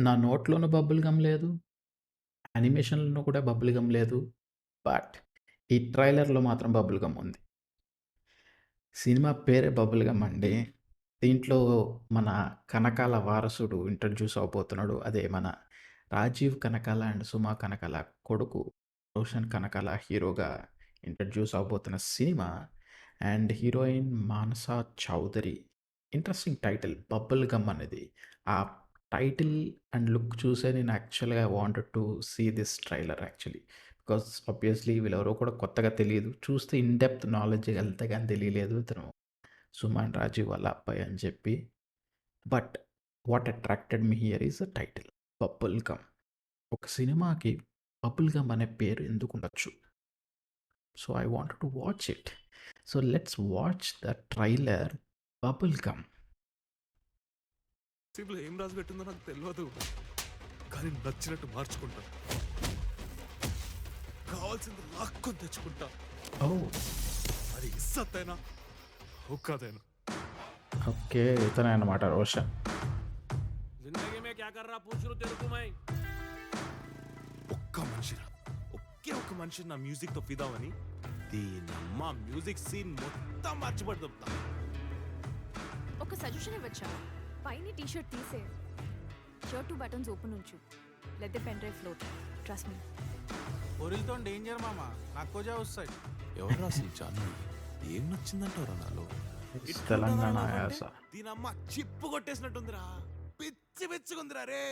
నా నోట్లోనూ bubble gum లేదు. యానిమేషన్‌లో కూడా బబుల్ గమ్ లేదు. బట్ ఈ ట్రైలర్‌లో మాత్రం బబుల్ గమ్ ఉంది. సినిమా పేరే బబుల్ గమ్ అండి. దీంట్లో మన కనకాల వారసుడు ఇంట్రొడ్యూస్ అవ్వబోతున్నాడు. అదే మన రాజీవ్ కనకాల అండ్ సుమ కనకాల కొడుకు రోషన్ కనకాల హీరోగా ఇంట్రొడ్యూస్ అవ్వబోతున్న సినిమా. And heroine Manasa Chowdary. Interesting title 'bubble gum' అనేది. ఆ టైటిల్ అండ్ లుక్ చూసే నేను యాక్చువల్‌గా wanted to see this trailer actually. Because obviously వీళ్ళెవరో కూడా కొత్తగా తెలీదు. చూస్తే ఇన్ డెప్త్ నాలెడ్జ్ వెళ్తే గాని తెలియలేదు ఇతను సుమ అండ్ రాజీవ్ వాళ్ళ అబ్బాయి అని చెప్పి. But what attracted me here is the title 'bubble gum'. ఒక సినిమాకి 'బబుల్ గమ్' అనే పేరు ఎందుకు ఉండొచ్చు? So I wanted to watch it. So let's watch the trailer 'bubble gum'. నసీబులో ఏం రాసి పెట్టిందో నాకు తెలియదు, కానీ నచ్చినట్టు మార్చుకుంటా. కావాల్సింది లాక్కొని తెచ్చుకుంటా. ఓహ్! అది ఇస్సత్తైనా హుక్కాదైనా. ఓకే. ఇతనే అన్నమాట రోషన్. जिंदगी में क्या कर रहा पूछ रू तेरे को मैं ఒక్క మనిషిరా, ఒకే ఒక్క మనిషి నా మ్యూజిక్ తో ఫిదావని దీనమ్మ మ్యూజిక్ సీన్ మొత్తం మర్చిపడి చెప్తా. ఒక సజెషన్ ఇవ్వచ్చా? పైన టీ షర్ట్ తీసే, షర్ట్ 2 బటన్స్ ఓపెన్ ఉంచు, let the pen drive float, trust me. ఒరిల్తో డేంజర్ మామ, నాకు జా వస్తాయి. ఎవరు అసలు జాన్వి? ఏం నచ్చిందంటారా నాలో? తెలంగాణ యాస. దీనమ్మ చిప్పు కొట్టేసినట్టుందిరా, పిచ్చి పిచ్చుకుందిరా రే.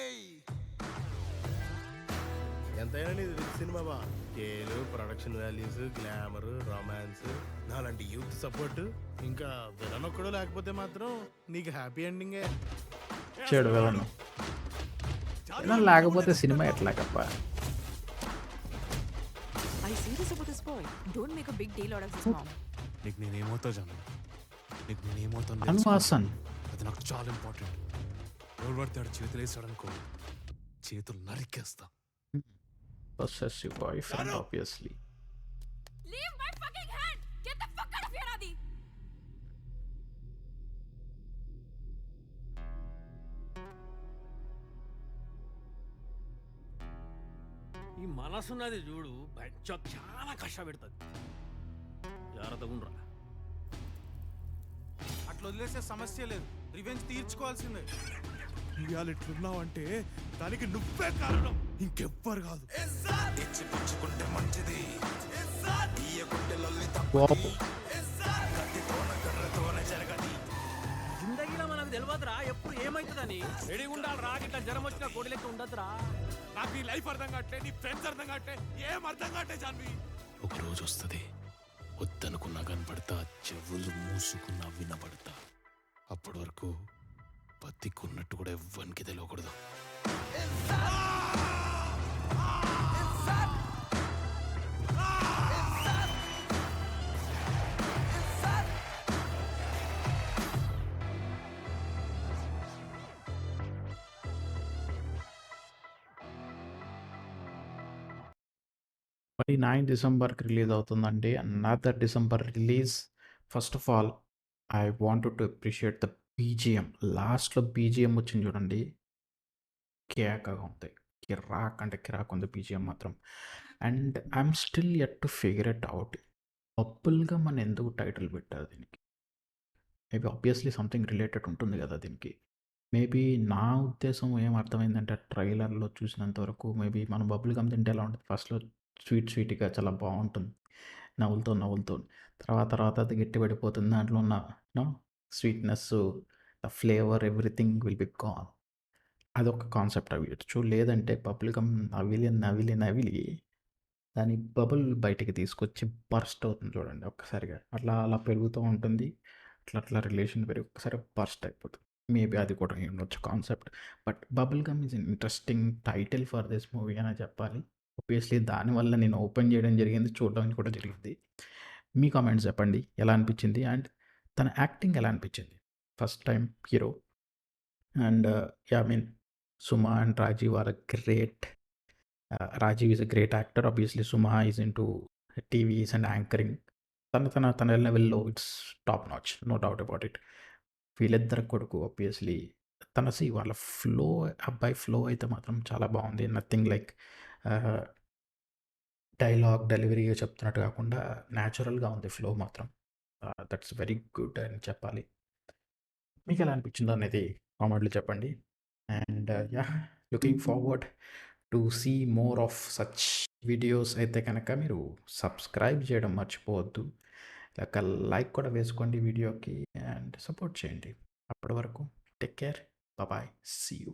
ఎంతైనా నీది రిచ్ సినిమా బా. Scale, production values, glamour, romance, నాలాంటి యూత్ సపోర్ట్, ఇంకా విలన్ ఒక్కడో లేకపోతే మాత్రం నీకు హ్యాపీ ఎండింగే. చెడు విలను. విలన్ లేకపోతే cinema ఎట్లాగప్పా? Are you serious about this boy? Don't make a big deal out of this, mom. నీకు నేనేమవుతా జాను, నీకు నేనేమవుతాను అన్వాసన్. అది నాకు చాలా ఇంపార్టెంట్. ఎవరు పడితే ఆడు చేతులు వేసాడనుకో, చేతులు నరికేస్తా. Possessive boyfriend, obviously. Leave my fucking hand! Get the fuck out of here, Adi! ఈ మనసున్నది చూడు బెంచ చాలా కష్టపెడుతుంది. జాగ్రత్తగా ఉండరా. అట్లా వదిలేసే సమస్య లేదు, రివెంజ్ తీర్చుకోవాల్సిందే. ఇవాళ ఇట్లున్నావంటే దానికి నువ్వే కారణం, ఇంకెవ్వరు కాదు. కోపం. జిందగీలో మనకు తెలియదురా ఎప్పుడు ఏమైతుందని. రెడీ ఉండాలి రా, ఇట్లా జ్వరం వచ్చిన కోడి లెక్క ఉండదురా. నాకు నీ లైఫ్ అర్థం కావట్లే, నీ ఫ్రెండ్స్ అర్థం కావట్లే, ఏం అర్థం కావట్లే జాన్వి. ఒక రోజు వస్తుంది, వద్దనుకున్నా కనపడతా, చెవులు మూసుకున్నా వినపడతా. అప్పటి వరకు బతికున్నట్టు కూడా ఎవ్వరికి తెలియకూడదు. మరి 9 డిసెంబర్కి రిలీజ్ అవుతుందండి. Another December release. First of all I wanted to appreciate the BGM. లాస్ట్‌లో బీజిఎం వచ్చింది చూడండి. కేకగా ఉంది. కిరాక్ అంటే కిరాక్ ఉంది బీజిఎం మాత్రం. And I'm still yet to figure it out. Bubblegum అని ఎందుకు టైటిల్ పెట్టారు దీనికి? మేబీ ఆబ్వియస్లీ సంథింగ్ రిలేటెడ్ ఉంటుంది కదా దీనికి. మేబీ నా ఉద్దేశం ఏం అర్థమైందంటే ట్రైలర్‌లో చూసినంత వరకు మేబీ మనం బబుల్ గమ్ తింటే ఎలా ఉంటది? ఫస్ట్‌లో స్వీట్‌గా చాలా బావుంటుంది. నవ్వులుతూ తర్వాత అది గట్టి పడిపోతుంది. దాంట్లో ఉన్న sweetness, the flavour everything will be gone. అదొక కాన్సెప్ట్ అవ్వచ్చు. లేదంటే బబుల్ గమ్ నవిలి దాని బబుల్ బయటికి తీసుకొచ్చి బర్స్ట్ అవుతుంది చూడండి ఒక్కసారిగా. అలా పెరుగుతూ ఉంటుంది. అట్లా రిలేషన్ పెరిగి ఒక్కసారి బర్స్ట్ అయిపోతుంది. మేబీ అది కూడా అయ్యుండొచ్చు concept. But bubble gum is interesting title for this movie అనే చెప్పాలి. ఆబ్వియస్లీ దానివల్ల నేను ఓపెన్ చేయడం జరిగింది. చూడడం కూడా జరిగింది. మీ కామెంట్స్ చెప్పండి. ఎలా అనిపించింది? అండ్ తన యాక్టింగ్ ఎలా అనిపించింది? First time hero. And I mean Suma and Rajeev are great. Rajeev is a great actor. Obviously Suma is into TVs and anchoring. తన లెవెల్‌లో it's top notch. No doubt about it. వీళ్ళిద్దరి కొడుకు ఆబ్వియస్లీ వాళ్ళ ఫ్లో, అబ్బాయి ఫ్లో అయితే మాత్రం చాలా బాగుంది. నథింగ్ లైక్ డైలాగ్ డెలివరీగా చెప్తున్నట్టు కాకుండా న్యాచురల్గా ఉంది ఫ్లో మాత్రం. దట్స్ వెరీ గుడ్ అని చెప్పాలి. మీకు ఎలా అనిపించిందో అనేది కామెంట్లో చెప్పండి. And looking forward to see more of such videos అయితే కనుక మీరు సబ్స్క్రైబ్ చేయడం మర్చిపోవద్దు. ఒక లైక్ కూడా వేసుకోండి వీడియోకి అండ్ సపోర్ట్ చేయండి. అప్పటి వరకు take care, bye, see you.